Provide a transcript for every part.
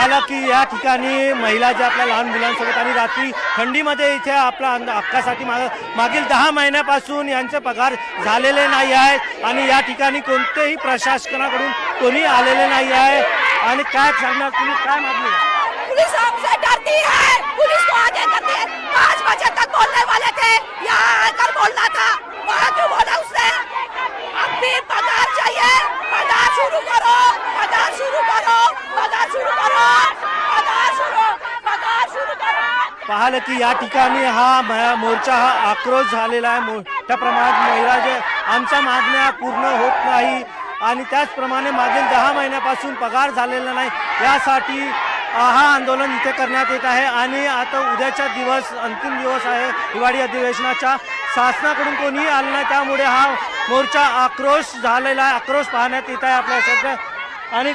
पाहिलं की या ठिकाणी महिला ज्या आपल्या लहान मुलांसोबत आणि रात्री थंडीमध्ये इथे आपला हक्कासाठी मागील 10 महिन्यापासून यांचे पगार झालेले नाही आहेत आणि या ठिकाणी कोणतेही प्रशासनाकडून कोणी आलेले नाही आहे। आणि काय सांगणार तुम्ही, काय मागणी? पुलिस हमसे डरती है, पुलिस को आगे करती है। 5 बजे तक बोलने वाले थे, यहाँ आकर बोलना था, वहाँ क्यों बोला उसने? अब भी पगार चाहिए, पगार शुरू करो, पगार शुरू करो, पगार शुरू करो, पगार शुरू करो। पाहिलं की या ठिकाणी हा मोर्चा हा आक्रोश झालेला आहे। मोठ्या प्रमाणात महिला जे आमच्या मागण्या पूर्ण होत नाही आणि त्याचप्रमाणे मागील 10 महिन्यापासून पगार झालेला नाही यासाठी हा आंदोलन इथे करण्यात येत आहे। आणि आता उद्याचा दिवस अंतिम दिवस आहे हिवाळी अधिवेशनाचा, शासनाकडून कोणीही आलं नाही त्यामुळे हा मोर्चा आक्रोश झालेला आहे, आक्रोश पाहण्यात येत आहे आपल्या सगळं। आणि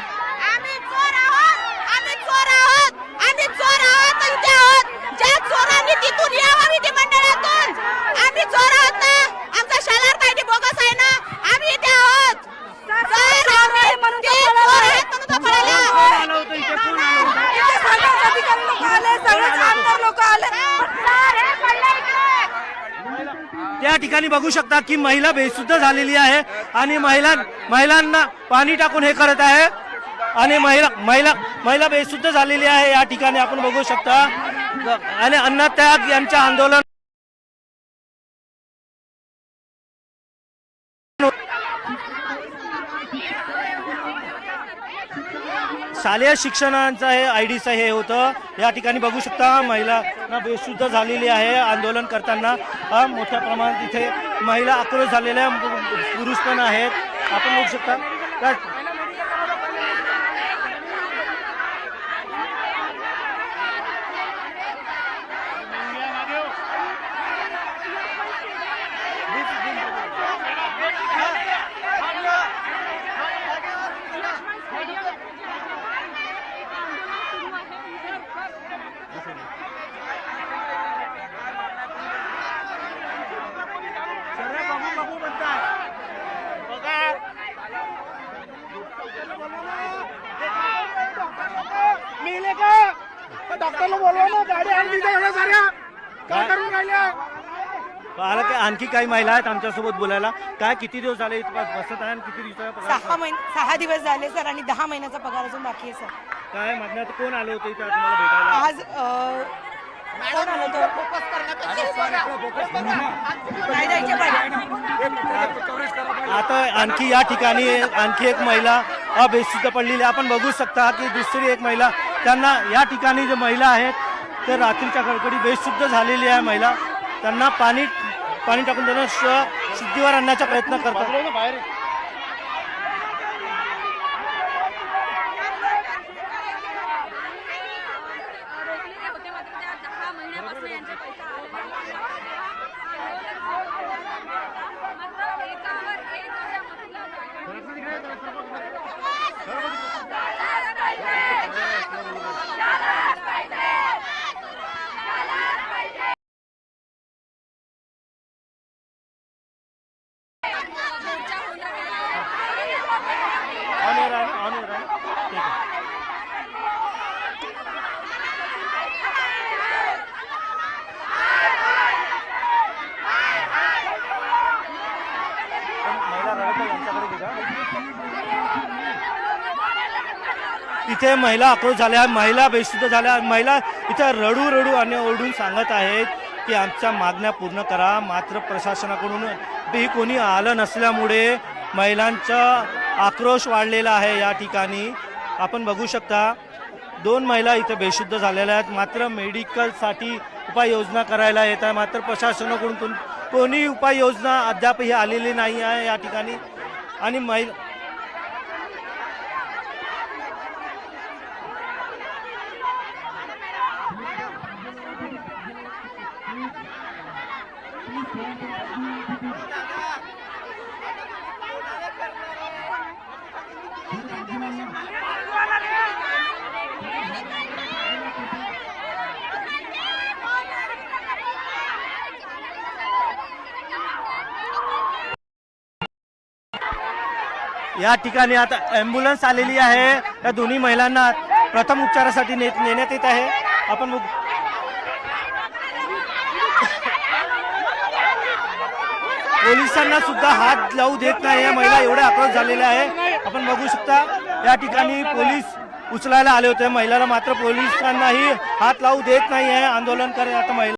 त्या ठिकाणी बघू शकता की महिला बेशुद्ध झालेली आहे आणि महिलांना पाणी टाकून हे करत आहे आणि महिला बेशुद्ध झालेली आहे या ठिकाणी आपण बघू शकता। आणि अन्नत्याग यांचे आंदोलन शालेय शिक्षणाचं हे आयडीचं हे होतं। या ठिकाणी बघू शकता महिला बेशुद्ध झालेली आहे आंदोलन करताना। मोठ्या प्रमाणात इथे महिला आक्रोश झालेल्या, पुरुष पण आहेत आपण बघू शकता। डॉक्टरला बोलवा ना, गाडी आणली एवढ्या साऱ्या काय करून राहिल्या? पाहिलं की आणखी काही महिला आहेत आमच्यासोबत बोलायला। काय किती दिवस झाले इथे बसत आहे आणि किती दिवसाचा? 6 दिवस झाले सर आणि 10 महिन्याचा पगार अजून बाकी आहे सर। काय मागण्यात कोण आलं होतं इथे तुम्हाला भेटायला? आज कोण आलं होतं? नाही जायचे पाहिजे। आता आणखी या ठिकाणी आणखी एक महिला बेशुद्ध पडलेली आपण बघू शकता की दुसरी एक महिला, त्यांना या ठिकाणी जे महिला आहेत ते रात्रीच्या कडकडी बेशुद्ध झालेली आहे महिला, त्यांना पाणी टाकून त्यांना शुद्धीवर आणण्याचा प्रयत्न करतात। इथे महिला आक्रोश झाल्या, महिला बेशुद्ध झाल्या, महिला इथे रडू आणि ओरडून सांगत आहेत की आमच्या मागण्या पूर्ण करा। मात्र प्रशासनाकडून कोणी आलं नसल्यामुळे महिलांचा आक्रोश वाढलेला आहे। या ठिकाणी आपण बघू शकता 2 महिला इथे बेशुद्ध झालेल्या आहेत, मात्र मेडिकलसाठी उपाययोजना करायला येत आहे, मात्र प्रशासनाकडून कोणी उपाययोजना अद्यापही आलेली नाही आहे या ठिकाणी। आणि या ठिकाणी आता ॲम्ब्युलन्स आलेली आहे, त्या दोन्ही महिलांना प्रथम उपचारासाठी नेण्यात येत आहे. आपण पोलिसांना सुद्धा हात लावू देत नाही या महिला एवढ्या आक्रोश झालेल्या आहे. आपण बघू शकता या ठिकाणी पोलीस उचलायला आले होते महिलाला, मात्र पोलिसांनाही हात लावू देत नाही आहे. आंदोलन करत आता महिला